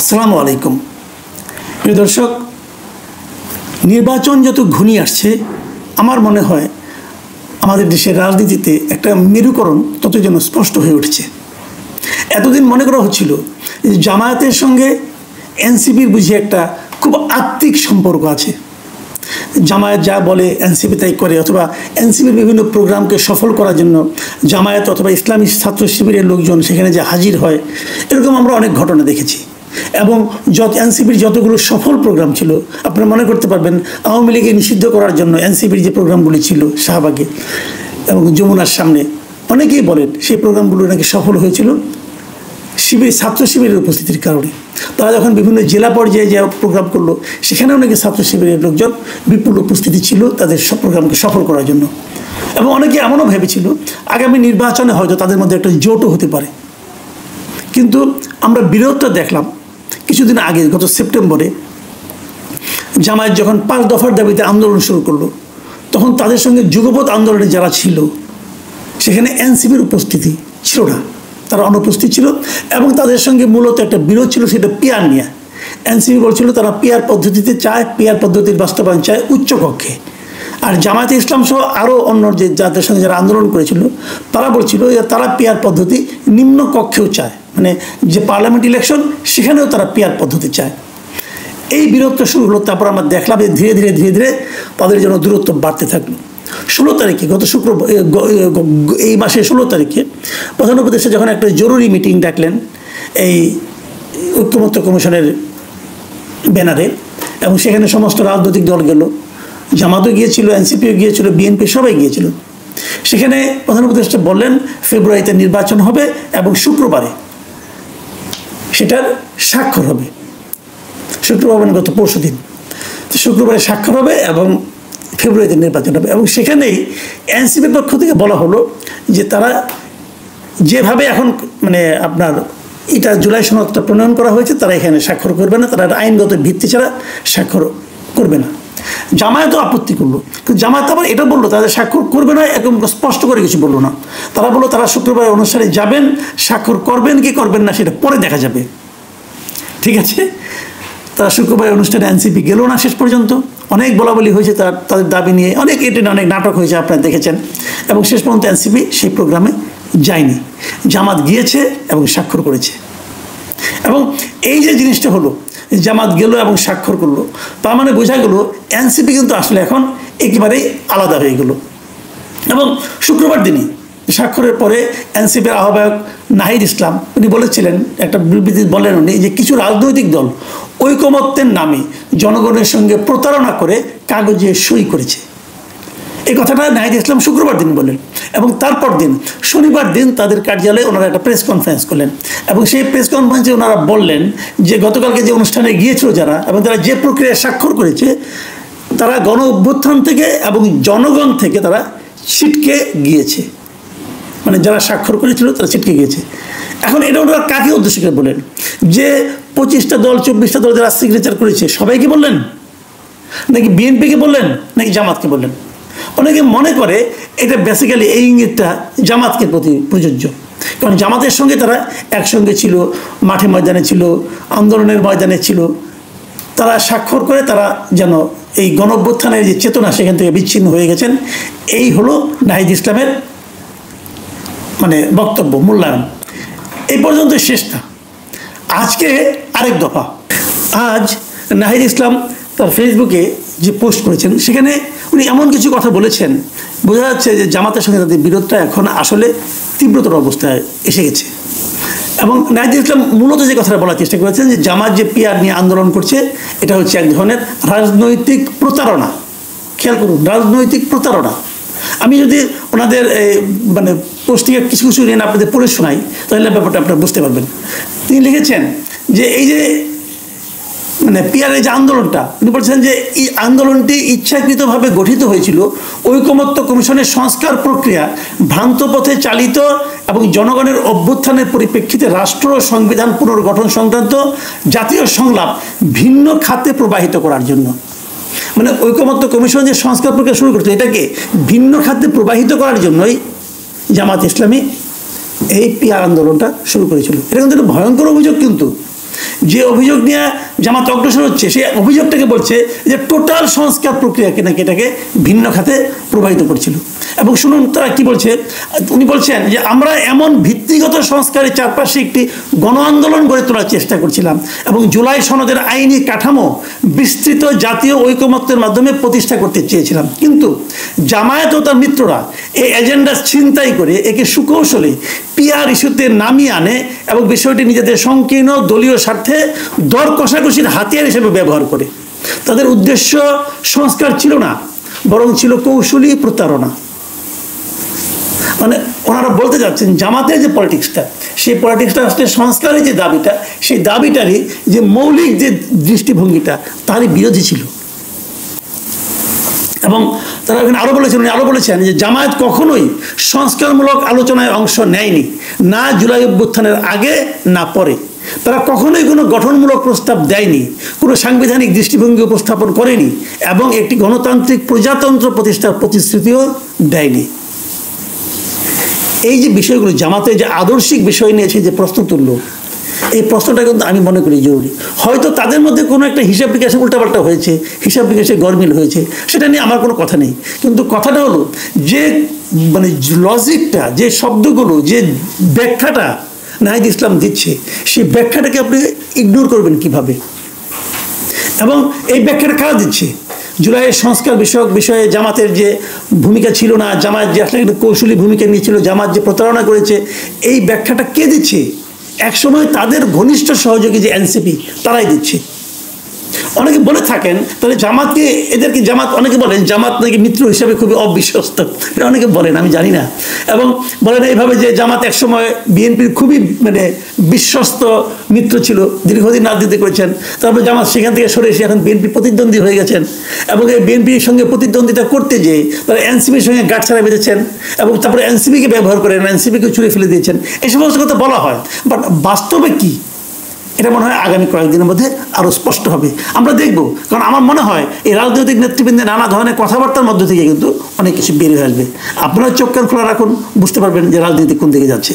আসসালামু আলাইকুম প্রিয় দর্শক, নির্বাচন যত ঘনিয়ে আসছে আমার মনে হয় আমাদের দেশের রাজনীতিতে একটা মেরুকরণ তত যেন স্পষ্ট হয়ে উঠছে। এতদিন মনে করা হচ্ছিল যে জামায়াতের সঙ্গে এনসিপির বুঝি একটা খুব আত্মিক সম্পর্ক আছে। জামায়াত যা বলে এনসিপি তাই করে, অথবা এনসিপির বিভিন্ন প্রোগ্রামকে সফল করার জন্য জামায়াত অথবা ইসলামী ছাত্র শিবিরের লোকজন সেখানে যে হাজির হয়, এরকম আমরা অনেক ঘটনা দেখেছি। এবং এনসিপির যতগুলো সফল প্রোগ্রাম ছিল, আপনারা মনে করতে পারবেন আওয়ামী লীগকে নিষিদ্ধ করার জন্য এনসিপির যে প্রোগ্রামগুলি ছিল শাহবাগে এবং যমুনার সামনে, অনেকেই বলেন সেই প্রোগ্রামগুলো নাকি সফল হয়েছিল ছাত্র শিবিরের উপস্থিতির কারণে। তারা যখন বিভিন্ন জেলা পর্যায়ে যে প্রোগ্রাম করলো, সেখানেও নাকি ছাত্র শিবিরের লোকজন বিপুল উপস্থিতি ছিল তাদের সব প্রোগ্রামকে সফল করার জন্য। এবং অনেকে এমনও ভেবেছিল আগামী নির্বাচনে হয়তো তাদের মধ্যে একটা জোটও হতে পারে। কিন্তু আমরা বিরোধটা দেখলাম কিছুদিন আগে, গত সেপ্টেম্বরে জামায়াত যখন 5 দফার দাবিতে আন্দোলন শুরু করলো, তখন তাদের সঙ্গে যুগপৎ আন্দোলনে যারা ছিল সেখানে এনসিপির উপস্থিতি ছিল না, তারা অনুপস্থিত ছিল। এবং তাদের সঙ্গে মূলত একটা বিরোধ ছিল, সেটা পিয়ার নিয়ে। এনসিপি বলছিল তারা পিয়ার পদ্ধতিতে চায়, পিয়ার পদ্ধতির বাস্তবায়ন চায় উচ্চ কক্ষে। আর জামায়াতে ইসলাম সহ আরও অন্য যাদের সঙ্গে যারা আন্দোলন করেছিল তারা বলছিল তারা পিয়ার পদ্ধতি নিম্ন কক্ষেও চায়, মানে যে পার্লামেন্ট ইলেকশন সেখানেও তারা পিয়ার পদ্ধতি চায়। এই বিরোধটা শুরু হলো। তারপর আমরা দেখলাম যে ধীরে ধীরে তাদের জন্য দূরত্ব বাড়তে থাকলো। 16 তারিখে, গত শুক্রবার, এই মাসের 16 তারিখে প্রধান উপদেষ্টা যখন একটা জরুরি মিটিং ডাকলেন এই ঐক্যমত্য কমিশনের ব্যানারে, এবং সেখানে সমস্ত রাজনৈতিক দল গেল, জামাতও গিয়েছিল, এনসিপিও গিয়েছিল, বিএনপি সবাই গিয়েছিল। সেখানে প্রধান উপদেষ্টা বললেন ফেব্রুয়ারিতে নির্বাচন হবে এবং শুক্রবারে সেটার স্বাক্ষর হবে। শুক্রবার মানে গত পরশু দিন, তো শুক্রবারে স্বাক্ষর হবে এবং ফেব্রুয়ারিতে নির্বাচন হবে। এবং সেখানেই এনসিপির পক্ষ থেকে বলা হলো যে তারা যেভাবে এখন মানে আপনার এটা জুলাই সনদটা প্রণয়ন করা হয়েছে, তারা এখানে স্বাক্ষর করবে না, তারা আইনগত ভিত্তি ছাড়া স্বাক্ষর করবে না। জামায়াতও আপত্তি করলো, কিন্তু জামায়াত আবার এটা বললো তাদের স্বাক্ষর করবে না, একদম স্পষ্ট করে কিছু বললো না। তারা বললো তারা শুক্রবার অনুষ্ঠানে যাবেন, স্বাক্ষর করবেন কি করবেন না সেটা পরে দেখা যাবে। ঠিক আছে, তারা শুক্রবার অনুষ্ঠানে এনসিপি গেল না শেষ পর্যন্ত। অনেক বলাবলি হয়েছে তাদের দাবি নিয়ে, অনেক অনেক নাটক হয়েছে, আপনারা দেখেছেন। এবং শেষ পর্যন্ত এনসিপি সেই প্রোগ্রামে যায়নি, জামাত গিয়েছে এবং স্বাক্ষর করেছে। এবং এই যে জিনিসটা হলো, জামাত গেল এবং স্বাক্ষর করলো, তার মানে বোঝা গেল এনসিপি কিন্তু আসলে এখন একেবারেই আলাদা হয়ে গেল। এবং শুক্রবার দিনই স্বাক্ষরের পরে এনসিপির আহ্বায়ক নাহিদ ইসলাম উনি বলেছিলেন, একটা বিবৃতি বলেন উনি, যে কিছু রাজনৈতিক দল ঐকমত্যের নামে জনগণের সঙ্গে প্রতারণা করে কাগজে সই করেছে। এই কথাটা নাহিদ ইসলাম শুক্রবার দিন বলেন। এবং তারপর দিন শনিবার দিন তাদের কার্যালয়ে ওনারা একটা প্রেস কনফারেন্স করলেন, এবং সেই প্রেস কনফারেন্সে ওনারা বললেন যে গতকালকে যে অনুষ্ঠানে গিয়েছিল যারা, এবং তারা যে প্রক্রিয়ায় স্বাক্ষর করেছে, তারা গণ অভ্যুত্থান থেকে এবং জনগণ থেকে তারা ছিটকে গিয়েছে। মানে যারা স্বাক্ষর করেছিল তারা ছিটকে গিয়েছে। এখন এটা ওনারা কাকে উদ্দেশ্য করে বলেন? যে 25টা দল 24টা দল যারা সিগনেচার করেছে সবাইকে বললেন, নাকি বিএনপিকে বললেন, নাকি জামাতকে বললেন? অনেকে মনে করে এটা বেসিক্যালি এই ইঙ্গিতটা জামাতকে প্রতি প্রযোজ্য, কারণ জামাতের সঙ্গে তারা একসঙ্গে ছিল, মাঠে ময়দানে ছিল, আন্দোলনের ময়দানে ছিল। তারা স্বাক্ষর করে তারা যেন এই গণ অভ্যুত্থানের যে চেতনা সেখান থেকে বিচ্ছিন্ন হয়ে গেছেন। এই হলো নাহিদ ইসলামের মানে বক্তব্য, মূল্যায়ন। এই পর্যন্ত শেষ না, আজকে আরেক দফা। আজ নাহিদ ইসলাম তার ফেসবুকে যে পোস্ট করেছেন, সেখানে উনি এমন কিছু কথা বলেছেন, বোঝা যাচ্ছে যে জামাতের সঙ্গে তাদের বিরোধটা এখন আসলে তীব্রতর অবস্থায় এসে গেছে। এবং নাহিদ ইসলাম মূলত যে কথাটা বলার চেষ্টা করেছেন যে জামাত যে পিয়ার নিয়ে আন্দোলন করছে, এটা হচ্ছে এক ধরনের রাজনৈতিক প্রতারণা। খেয়াল করুন, রাজনৈতিক প্রতারণা। আমি যদি ওনাদের মানে পোস্টিংয়ে কিছু কিছু নিয়ে আপনাদের পড়ে শোনাই, তাহলে ব্যাপারটা আপনারা বুঝতে পারবেন। তিনি লিখেছেন যে এই যে মানে পিয়ারের যে আন্দোলনটা, উনি বলছেন যে এই আন্দোলনটি ইচ্ছাকৃতভাবে গঠিত হয়েছিল ঐকমত্য কমিশনের সংস্কার প্রক্রিয়া ভ্রান্ত পথে চালিত এবং জনগণের অভ্যুত্থানের পরিপ্রেক্ষিতে রাষ্ট্র ও সংবিধান পুনর্গঠন সংক্রান্ত জাতীয় সংলাপ ভিন্ন খাতে প্রবাহিত করার জন্য। মানে ঐকমত্য কমিশন যে সংস্কার প্রক্রিয়া শুরু করছে, এটাকে ভিন্ন খাতে প্রবাহিত করার জন্যই জামাত ইসলামী এই পিয়ার আন্দোলনটা শুরু করেছিল। এটা কিন্তু একটা ভয়ঙ্কর অভিযোগ। কিন্তু যে অভিযোগ নিয়ে জামাত অগ্রসর হচ্ছে, সেই অভিযোগটাকে বলছে যে টোটাল সংস্কার প্রক্রিয়াকে নাকি এটাকে ভিন্ন খাতে প্রবাহিত করছিল। এবং শুনুন তারা কি বলছে, উনি বলছেন যে আমরা এমন ভিত্তিগত সংস্কারের চারপাশে একটি গণ আন্দোলন গড়ে তোলার চেষ্টা করছিলাম এবং জুলাই সনদের আইনি কাঠামো বিস্তৃত জাতীয় ঐকমত্যের মাধ্যমে প্রতিষ্ঠা করতে চেয়েছিলাম, কিন্তু জামায়াত ও তার মিত্ররা এই এজেন্ডা ছিনতাই করে একে সুকৌশলে পিআর ইস্যুতে নামিয়ে আনে এবং বিষয়টি নিজেদের সংকীর্ণ দলীয় স্বার্থে দর কষাকষির হাতিয়ার হিসেবে ব্যবহার করে। তাদের উদ্দেশ্য সংস্কার ছিল না, বরং ছিল কৌশলী প্রতারণা। মানে ওনারা বলতে যাচ্ছেন জামাতের যে পলিটিক্সটা, সেই পলিটিক্সটা আসলে সংস্কারের যে দাবিটা, সেই দাবিটারই যে মৌলিক যে দৃষ্টিভঙ্গিটা তারই বিরোধী ছিল। এবং তারা এখানে আরো বলেছেন যে জামায়াত কখনোই সংস্কারমূলক আলোচনায় অংশ নেয়নি, না জুলাই অভ্যুত্থানের আগে না পরে। তারা কখনোই কোনো গঠনমূলক প্রস্তাব দেয়নি, কোনো সাংবিধানিক দৃষ্টিভঙ্গি উপস্থাপন করেনি এবং একটি গণতান্ত্রিক প্রজাতন্ত্র প্রতিষ্ঠার প্রতিশ্রুতিও দেয়নি। এই যে বিষয়গুলো, জামাতের যে আদর্শিক বিষয় নিয়েছে যে প্রশ্ন তুলল, এই প্রশ্নটা কিন্তু আমি মনে করি জরুরি। হয়তো তাদের মধ্যে কোনো একটা হিসাব বিকাশে উল্টাপাল্টা হয়েছে, হিসাব বিকাশে গরমিল হয়েছে, সেটা নিয়ে আমার কোনো কথা নেই। কিন্তু কথাটা হলো যে মানে লজিকটা, যে শব্দগুলো, যে ব্যাখ্যাটা নাহিদ ইসলাম দিচ্ছে, সেই ব্যাখ্যাটাকে আপনি ইগনোর করবেন কিভাবে? এবং এই ব্যাখ্যাটা কারা দিচ্ছে? জুলাইয়ের সংস্কার বিষয়ে জামাতের যে ভূমিকা ছিল না, জামাত যে আসলে একটা কৌশলী ভূমিকা নিয়েছিল, জামাত যে প্রতারণা করেছে, এই ব্যাখ্যাটা কে দিচ্ছে? একসময় তাদের ঘনিষ্ঠ সহযোগী যে এনসিপি, তারাই দিচ্ছে। অনেকে বলে থাকেন তাহলে জামাতকে, এদেরকে জামাত, অনেকে বলেন জামাত নাকি মিত্র হিসেবে খুবই অবিশ্বস্ত, এটা অনেকে বলেন, আমি জানি না। এবং বলেন এইভাবে যে জামাত একসময় বিএনপির খুবই মানে বিশ্বস্ত মিত্র ছিল, দীর্ঘদিন রাজনীতি করেছেন, তারপর জামাত সেখান থেকে সরে এসে এখন বিএনপি প্রতিদ্বন্দ্বী হয়ে গেছেন এবং এই বিএনপির সঙ্গে প্রতিদ্বন্দ্বিতা করতে যেয়ে তারা এনসিপির সঙ্গে গাঁটছাড়া বেঁধেছেন এবং তারপরে এনসিপিকে ব্যবহার করেন, এনসিপিকে ছুঁড়ে ফেলে দিয়েছেন, এই সমস্ত কথা বলা হয়। বাট বাস্তবে কি, এটা মনে হয় আগামী কয়েকদিনের মধ্যে আরও স্পষ্ট হবে, আমরা দেখব। কারণ আমার মনে হয় এই রাজনৈতিক নেতৃবৃন্দের নানা ধরনের কথাবার্তার মধ্যে থেকে কিন্তু অনেক কিছু বের হয়ে আসবে। আপনারা চোখ কান খোলা রাখুন, বুঝতে পারবেন যে রাজনীতি কোন দিকে যাচ্ছে।